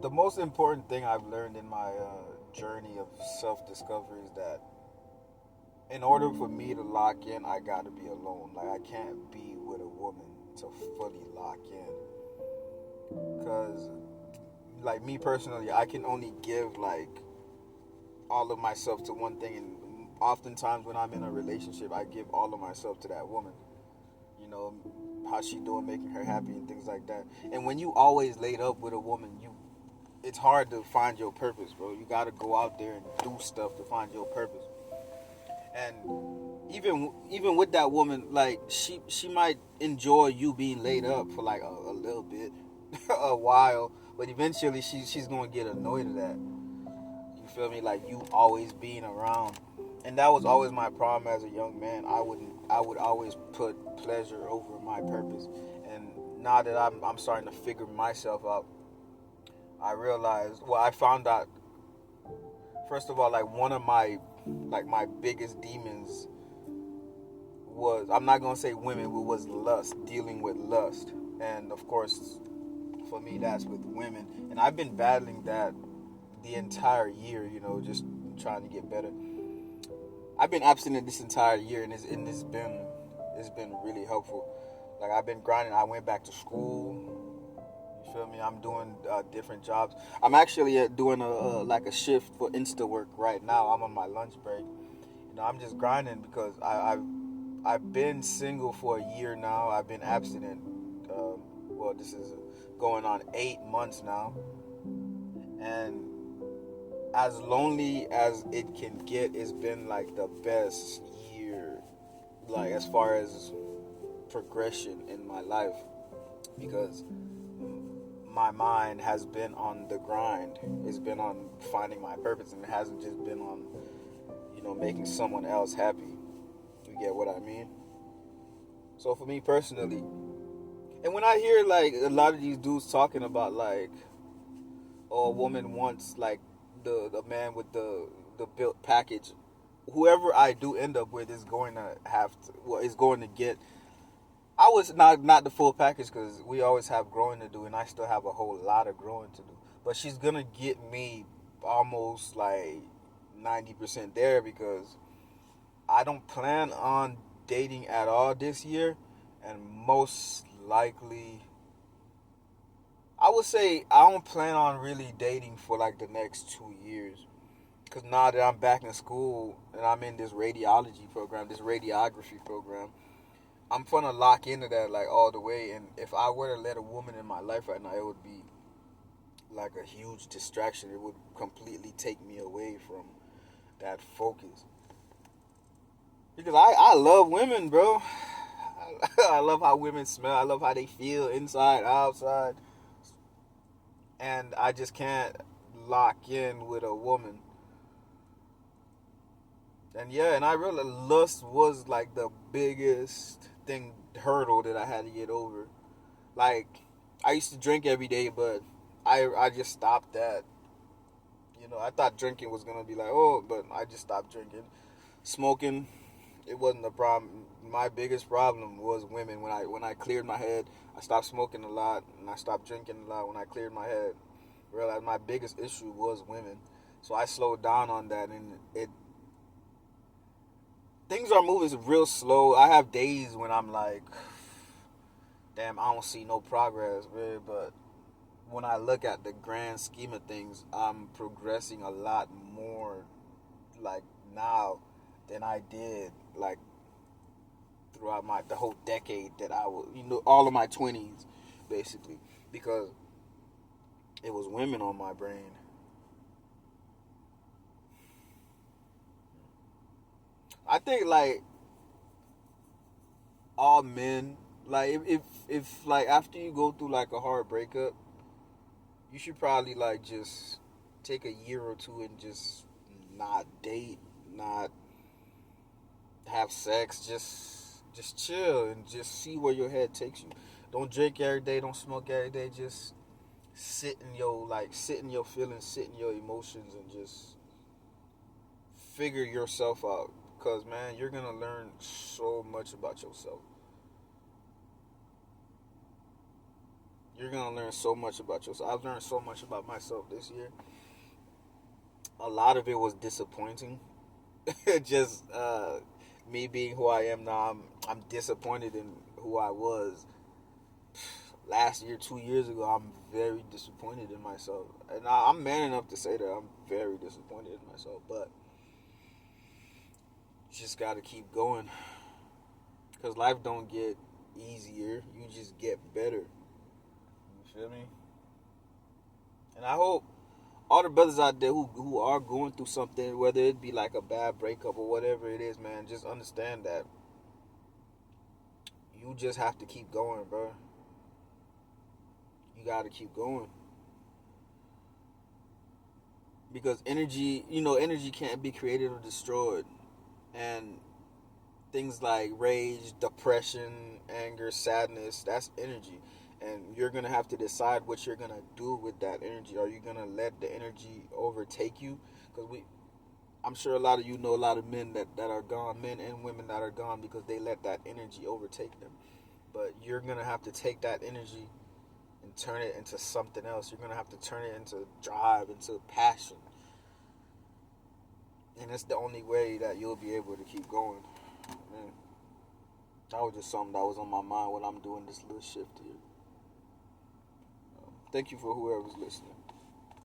The most important thing I've learned in my journey of self-discovery is that in order for me to lock in, I gotta be alone. Like I can't be with a woman to fully lock in, cause like me personally, I can only give like all of myself to one thing, and oftentimes when I'm in a relationship, I give all of myself to that woman. You know, how she doing, making her happy, and things like that. And when you always laid up with a woman, it's hard to find your purpose, bro. You got to go out there and do stuff to find your purpose. And even with that woman, like she might enjoy you being laid up for like a little bit, a while, but eventually she's gonna get annoyed of that. You feel me? Like you always being around, and that was always my problem as a young man. I would always put pleasure over my purpose, and now that I'm starting to figure myself out, I realized. Well, I found out first of all, like one of my biggest demons was, I'm not gonna say women, but was lust, dealing with lust, and of course for me that's with women, and I've been battling that the entire year, just trying to get better. I've been abstinent this entire year, and it's been really helpful. Like I've been grinding. I went back to school. You feel me? I'm doing different jobs. I'm actually doing like a shift for Insta work right now. I'm on my lunch break. I'm just grinding because I've been single for a year now. I've been abstinent. Well, this is going on 8 months now, and as lonely as it can get, it's been like the best year, like as far as progression in my life, because my mind has been on the grind. It's been on finding my purpose, and it hasn't just been on, making someone else happy. You get what I mean? So for me personally, and when I hear like a lot of these dudes talking about like, oh, a woman wants like the man with the built package, whoever I do end up with is going to have to, well, is going to get. I was not the full package because we always have growing to do, and I still have a whole lot of growing to do. But she's gonna get me almost like 90% there because I don't plan on dating at all this year, and most likely, I would say I don't plan on really dating for like the next 2 years. Because now that I'm back in school and I'm in this radiology program, this radiography program, I'm gonna lock into that like all the way. And if I were to let a woman in my life right now, it would be like a huge distraction. It would completely take me away from that focus. Because I love women, bro. I love how women smell. I love how they feel inside, outside. And I just can't lock in with a woman. And yeah, and I realized lust was like the biggest thing, hurdle that I had to get over. Like I used to drink every day, but I just stopped that. I thought drinking was gonna be like, oh, but I just stopped drinking. Smoking, it wasn't a problem. My biggest problem was women. When I cleared my head, I stopped smoking a lot and I stopped drinking a lot. When I cleared my head, realized my biggest issue was women. So I slowed down on that, and it things are moving real slow. I have days when I'm like, damn, I don't see no progress, man. But when I look at the grand scheme of things, I'm progressing a lot more, like now, than I did like throughout the whole decade that I was, all of my 20s, basically, because it was women on my brain. I think like all men, like if like after you go through like a hard breakup, you should probably like just take a year or two and just not date, not have sex, just chill and just see where your head takes you. Don't drink every day, don't smoke every day, just sit in your feelings, sit in your emotions, and just figure yourself out. Cause man, you're gonna learn so much about yourself. You're gonna learn so much about yourself. I've learned so much about myself this year. A lot of it was disappointing. Just me being who I am now. I'm disappointed in who I was last year, 2 years ago. I'm very disappointed in myself, and I'm man enough to say that I'm very disappointed in myself. But you just gotta keep going, cause life don't get easier. You just get better. You feel me? And I hope all the brothers out there who are going through something, whether it be like a bad breakup or whatever it is, man, just understand that you just have to keep going, bro. You got to keep going. Because energy, energy can't be created or destroyed. And things like rage, depression, anger, sadness, that's energy. And you're going to have to decide what you're going to do with that energy. Are you going to let the energy overtake you? Because I'm sure a lot of you know a lot of men that are gone, men and women that are gone because they let that energy overtake them. But you're going to have to take that energy and turn it into something else. You're going to have to turn it into drive, into passion. And it's the only way that you'll be able to keep going. Man, that was just something that was on my mind when I'm doing this little shift here. Thank you for whoever's listening.